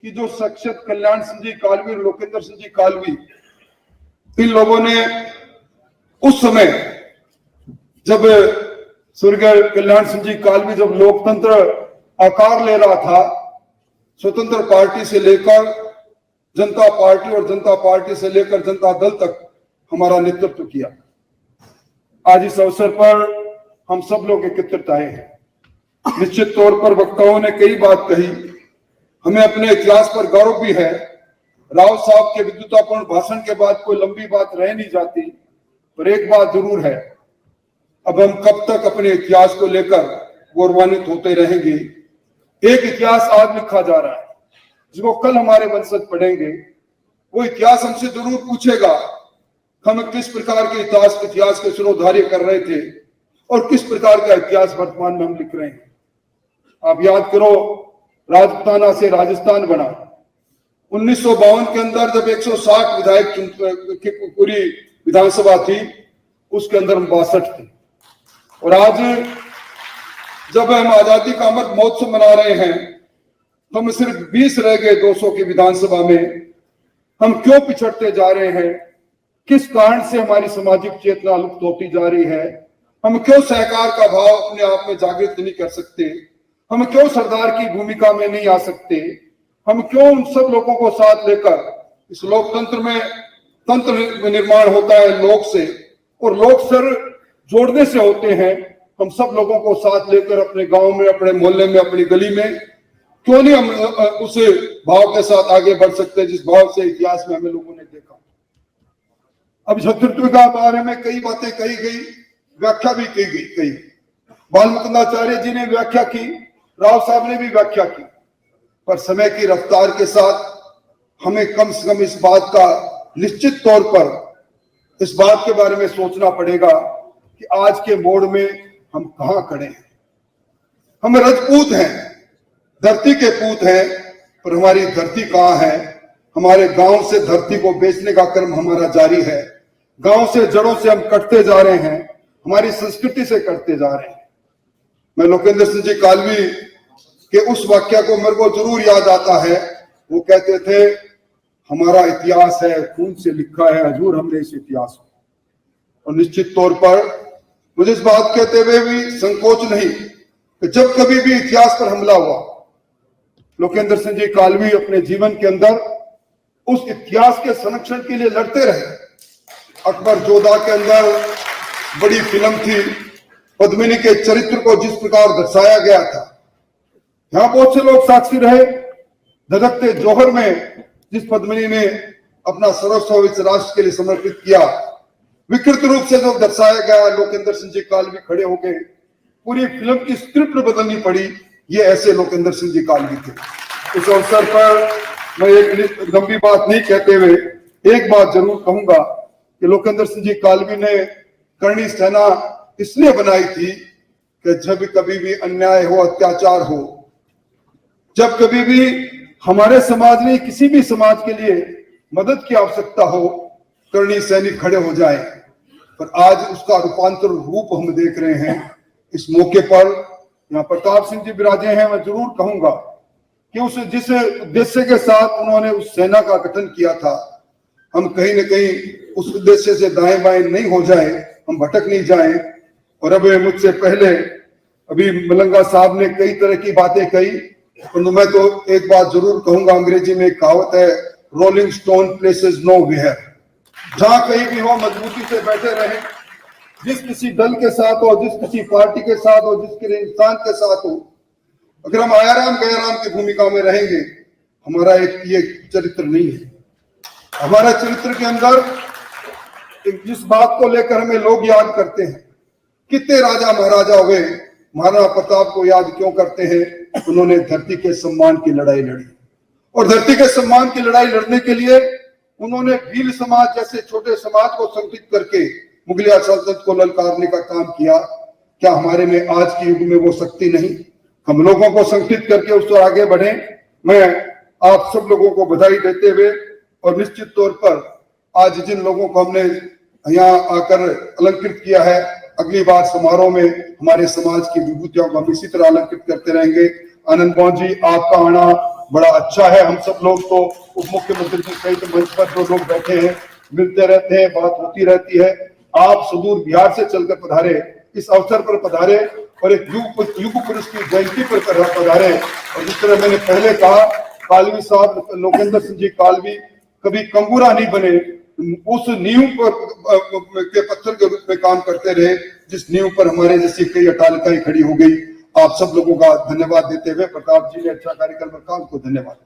कि जो शख्सियत कल्याण सिंह जी कालवी और लोकेंद्र सिंह जी कालवी, इन लोगों ने उस समय जब स्वर्गीय कल्याण सिंह जी कालवी जब लोकतंत्र आकार ले रहा था, स्वतंत्र पार्टी से लेकर जनता पार्टी और जनता पार्टी से लेकर जनता दल तक हमारा नेतृत्व किया। आज इस अवसर पर हम सब लोग एकत्रित आए हैं। निश्चित तौर पर वक्ताओं ने कई बात कही, हमें अपने इतिहास पर गौरव भी है। राव साहब के विद्वतापूर्ण भाषण के बाद कोई लंबी बात रह नहीं जाती, पर एक बात जरूर है, अब हम कब तक अपने इतिहास को लेकर गौरवान्वित होते रहेंगे। एक इतिहास आज लिखा जा रहा है जिसको कल हमारे वंशज पढ़ेंगे। वो इतिहास हमसे जरूर पूछेगा हम किस प्रकार के इतिहास के सिरोधार्य कर रहे थे और किस प्रकार का इतिहास वर्तमान में हम लिख रहे हैं। आप याद करो, राजपुताना से राजस्थान बना 1952 के अंदर, जब 160 विधायक की पूरी विधानसभा थी, उसके अंदर हम 62 थे। और आज जब हम आजादी का अमृत महोत्सव मना रहे हैं तो हम सिर्फ 20 रह गए 200 की विधानसभा में। हम क्यों पिछड़ते जा रहे हैं? किस कारण से हमारी सामाजिक चेतना लुप्त होती जा रही है? हम क्यों सहकार का भाव अपने आप में जागृत नहीं कर सकते? हम क्यों सरदार की भूमिका में नहीं आ सकते? हम क्यों उन सब लोगों को साथ लेकर, इस लोकतंत्र में तंत्र निर्माण होता है लोक से, और लोक सर जोड़ने से होते हैं। हम सब लोगों को साथ लेकर अपने गांव में, अपने मोहल्ले में, अपनी गली में क्यों नहीं हम उस भाव के साथ आगे बढ़ सकते जिस भाव से इतिहास में हमें लोगों ने देखा। अब शत्रुत्व के बारे में कई बातें कही गई, व्याख्या भी की गई। कई बालमुकुंदाचार्य जी ने व्याख्या की, राव साहब ने भी व्याख्या की, पर समय की रफ्तार के साथ हमें कम से कम इस बात का निश्चित तौर पर इस बात के बारे में सोचना पड़ेगा कि आज के मोड़ में हम कहां खड़े हैं। हम राजपूत हैं, धरती के पूत हैं, पर हमारी धरती कहां है? हमारे गांव से धरती को बेचने का क्रम हमारा जारी है। गांव से, जड़ों से हम कटते जा रहे हैं, हमारी संस्कृति से कटते जा रहे हैं। मैं लोकेंद्र सिंह जी कालवी के उस वाक्य को मेरे को जरूर याद आता है। वो कहते थे, हमारा इतिहास है, खून से लिखा है, हजूर हमने इस इतिहास को। और निश्चित तौर पर मुझे इस बात कहते हुए भी संकोच नहीं कि जब कभी भी इतिहास पर हमला हुआ, लोकेंद्र सिंह जी कालवी अपने जीवन के अंदर उस इतिहास के संरक्षण के लिए लड़ते रहे। अकबर जोधा के अंदर बड़ी फिल्म थी, पद्मिनी के चरित्र को जिस प्रकार दर्शाया गया था, यहां बहुत से लोग साक्षी रहे। धधकते जौहर में जिस पद्मिनी ने अपना सर्वस्व इस राष्ट्र के लिए समर्पित किया, विकृत रूप से जो दर्शाया गया, लोकेंद्र सिंह जी कालवी खड़े हो गए, पूरी फिल्म की स्क्रिप्ट बदलनी पड़ी। ये ऐसे लोकेंद्र सिंह जी कालवी थे। इस अवसर पर मैं एक लंबी बात नहीं कहते हुए एक बात जरूर कहूंगा कि लोकेंद्र सिंह जी कालवी ने करणी सेना इसलिए बनाई थी कि जब कभी भी अन्याय हो, अत्याचार हो, जब कभी भी हमारे समाज में किसी भी समाज के लिए मदद की आवश्यकता हो, करणी सैनिक खड़े हो जाए। पर आज उसका रूपांतर रूप हम देख रहे हैं। इस मौके पर यहाँ प्रताप सिंह जी विराजे हैं, मैं जरूर कहूंगा कि उस जिस उद्देश्य के साथ उन्होंने उस सेना का गठन किया था, हम कहीं न कहीं उस उद्देश्य से दाएं बाएं नहीं हो जाए, हम भटक नहीं जाएं। और अब मुझसे पहले अभी मलंगा साहब ने कई तरह की बातें कही, परंतु मैं तो एक बात जरूर कहूंगा। अंग्रेजी में एक कहावत है, rolling stone places nowhere. जहां कहीं भी हो, मजबूती से बैठे रहें। जिस किसी दल के साथ हो, जिस किसी पार्टी के साथ हो, जिस किसी इंसान के साथ हो, अगर हम आयाराम गयाराम की भूमिका में रहेंगे, हमारा एक ये चरित्र नहीं है। हमारा चरित्र के अंदर जिस बात को लेकर हमें लोग याद करते हैं, कितने राजा महाराजा हुए, महाराणा प्रताप को याद क्यों करते हैं? उन्होंने धरती के सम्मान की लड़ाई लड़ी, और धरती के सम्मान की लड़ाई लड़ने के लिए उन्होंने भील समाज जैसे छोटे समाज को संगठित करके मुगलिया सल्तनत को ललकारने का काम किया। क्या हमारे में आज के युग में वो शक्ति नहीं? हम लोगों को संगठित करके उस पर आगे बढ़े। मैं आप सब लोगों को बधाई देते हुए, और निश्चित तौर पर आज जिन लोगों को हमने यहाँ आकर अलंकृत किया है, अगली बार समारोह में हमारे समाज की विभूतियों को हम इसी तरह अलंकृत करते रहेंगे। आनंद मोहन जी, आपका आना बड़ा अच्छा है। हम सब लोग तो उप मुख्यमंत्री जी सहित मंच पर जो लोग बैठे हैं मिलते रहते हैं, बात होती रहती है। आप सुदूर बिहार से चलकर पधारे, इस अवसर पर पधारे और एक युग पुरुष की जयंती पर पधारे। और जिस तरह मैंने पहले कहा, कालवी साहब लोकेंद्र सिंह जी कालवी कभी कंगूरा नहीं बने, उस नींव पर के पत्थर के रूप में काम करते रहे जिस नींव पर हमारे जैसी कई अटालिकाएं खड़ी हो गई। आप सब लोगों का धन्यवाद देते हुए प्रताप जी ने अच्छा कार्यक्रम रखा, उनको धन्यवाद।